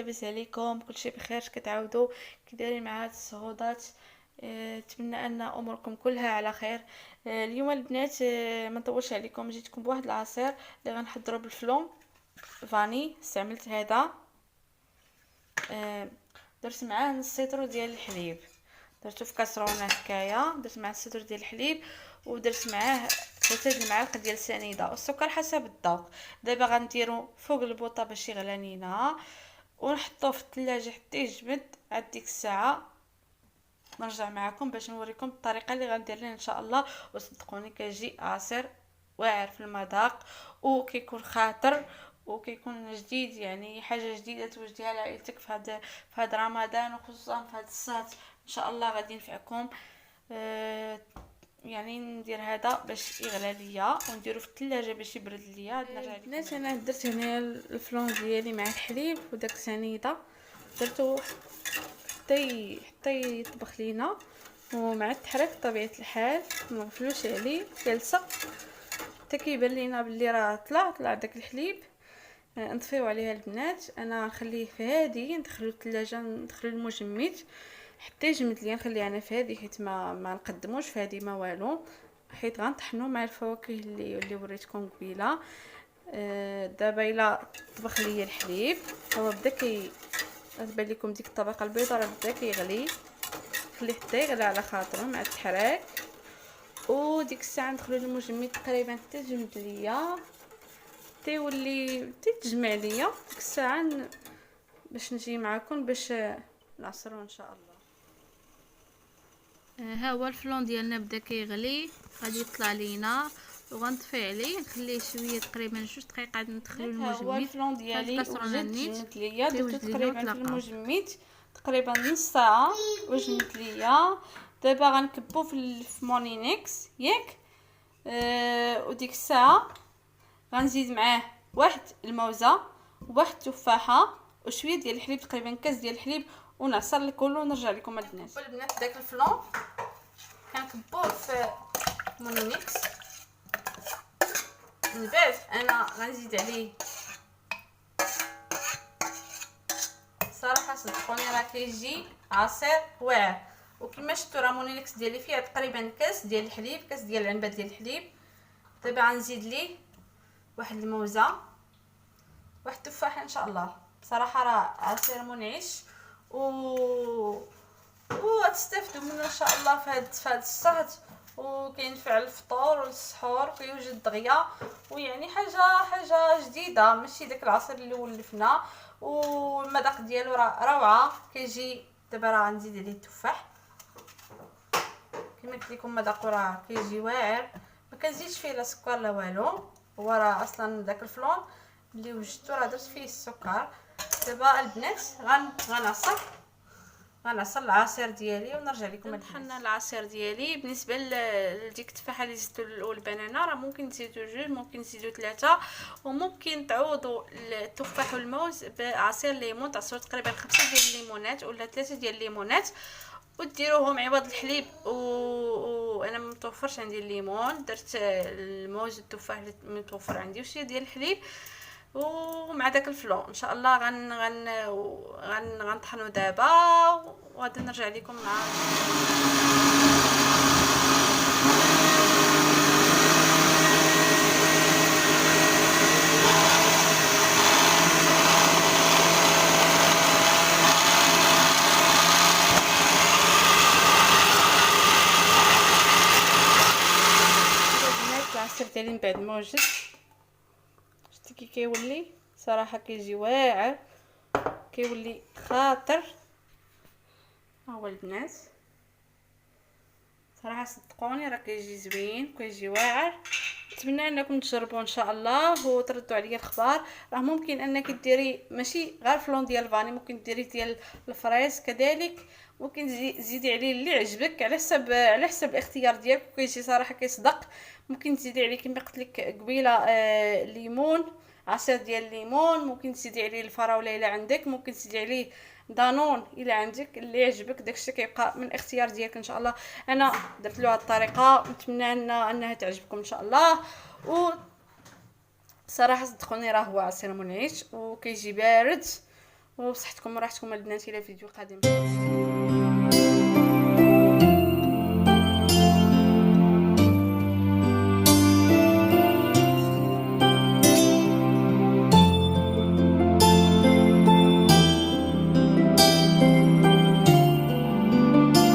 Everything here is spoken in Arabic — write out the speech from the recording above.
لاباس عليكم؟ كلشي بخير؟ كتعاودوا كي دايرين مع هاد الصهودات؟ نتمنى ان اموركم كلها على خير. اليوم البنات، ما نطولش عليكم، جيتكم بواحد العصير اللي غنحضروا بالفلون فاني. استعملت هذا، درت معاه نص سيترو ديال الحليب، درتو في كاسرونه هكايا، درت معاه سيتر ديال الحليب، ودرت معاه 3 المعالق ديال السنيده، والسكر حسب الذوق. دابا غنديرو فوق البوطه باش يغلى لينا، ونحطوه في الثلاجه حتى يجمد. عاد ديك الساعه نرجع معكم باش نوريكم الطريقه اللي غندير ليه ان شاء الله. وصدقوني كيجي عصير واعر في المذاق، وكيكون خاطر، وكيكون جديد، يعني حاجه جديده توجديها لعائلتك في هذا رمضان، وخصوصا في هذا الصهد. ان شاء الله غادي ينفعكم. يعني ندير هذا باش يغلى ليا، ونديرو في الثلاجه باش يبرد ليا. نرجع لكم. الناس، انا درت هنا الفلون ديالي مع الحليب وداك السنيده، درتو حتى يطبخ لينا، ومع التحريك بطبيعه الحال ما نغفلوش عليه يلصق حتى كيبان لينا بلي راه طلع داك الحليب. نطفيو عليها البنات، انا نخليه في هادي، ندخلو الثلاجه، ندخلو المجمد حتى يجمد ليا، نخليه انا في هادي حيت ما نقدموش في هادي ما والو، حيت غنطحنو مع الفواكه اللي وريتكم قبيله. دابا الا طبخ ليا الحليب، هو بدا غتبان لكم ديك الطبقه البيضاء راه بدا كيغلي، خليه حتى يغلي على خاطرو مع التحراك. وديك الساعه ندخلو للمجمد تقريبا حتى يجمد ليا، تيولي تيتجمع ليا. ديك الساعه باش نجي معكم باش نعصرو ان شاء الله. ها هو الفلون ديالنا بدا كيغلي، غادي يطلع لينا، وغنطفي عليه نخليه شويه تقريبا 2 دقائق ندخلو المجمد. ها هو الفلون ديالي وجد ليا، درتو تقريبا في المجمد تقريبا نص ساعه وجمد ليا. دابا غنكبو في مونينيكس ياك. وديك الساعه غنزيد معاه واحد الموزه وواحد التفاحه وشويه ديال الحليب، تقريبا كاس ديال الحليب، ونعصر الكل ونرجع لكم البنات. البنات داك الفلون كنكبوه في مونيكس، من بعد انا غنزيد عليه. صراحه صدقوني راه كيجي عصير واعر، وكما شفتوا راه مونيكس ديالي فيها تقريبا كاس ديال الحليب، كاس ديال العنبه ديال الحليب. دابا غنزيد ليه واحد الموزه، واحد التفاحه ان شاء الله. صراحه راه عصير منعش وتستافدوا منه ان شاء الله في هذا الصهد، وكينفع الفطور والسحور، وكيوجد دغيا، ويعني حاجه جديده، ماشي داك العصير اللي ولفنا. والمذاق ديالو راه روعه كيجي. دابا راه غنزيد عليه التفاح، كما قلت لكم مذاقو راه كيجي واعر، ما كنزيدش فيه لا سكر لا والو. هو راه اصلا داك الفلون اللي وجدته راه درت فيه السكر. دابا البنات غنعصر العصير ديالي ونرجع لكم. طحنا العصير ديالي. بالنسبه لديك التفاحه اللي زدتو والبنانه، راه ممكن تزيدوا 2، ممكن تزيدوا 3، وممكن تعوضوا التفاح والموز بعصير ليمون. تعصروا تقريبا 5 ديال الليمونات ولا 3 ديال الليمونات، وديروهم عوض الحليب. وانا متوفرش عندي الليمون، درت الموز والتفاح اللي متوفر عندي، وشويه ديال الحليب، ومع داك الفلون ان شاء الله غنطحنوا دابا، وغادي نرجع لكم مع العصير ديالي. من بعد ما وجد شتي كي كيولي، صراحه كيجي واعر، كيولي خاطر. ها هو البنات، صراحه صدقوني راه كيجي زوين، كيجي واعر. نتمنى انكم تجربوا ان شاء الله وتردوا عليا الخبار. راه ممكن انك ديري ماشي غير فلون ديال الفاني، ممكن ديري ديال الفريز كذلك، ممكن تزيدي عليه اللي عجبك على حسب الاختيار ديالك. كيجي صراحه كيصدق. ممكن تزيدي عليه كما قلت لك قبيله ليمون، عصير ديال الليمون، ممكن تزيدي عليه الفراوله الا عندك، ممكن تزيدي عليه دانون الا عندك، اللي يعجبك داكشي كيبقى من الاختيار ديالك ان شاء الله. انا درت له هذه الطريقه، نتمنى انها تعجبكم ان شاء الله. صراحه صدقوني راه هو عصير منعش وكيجي بارد، وبصحتكم وراحتكم البنات. الى فيديو قادم.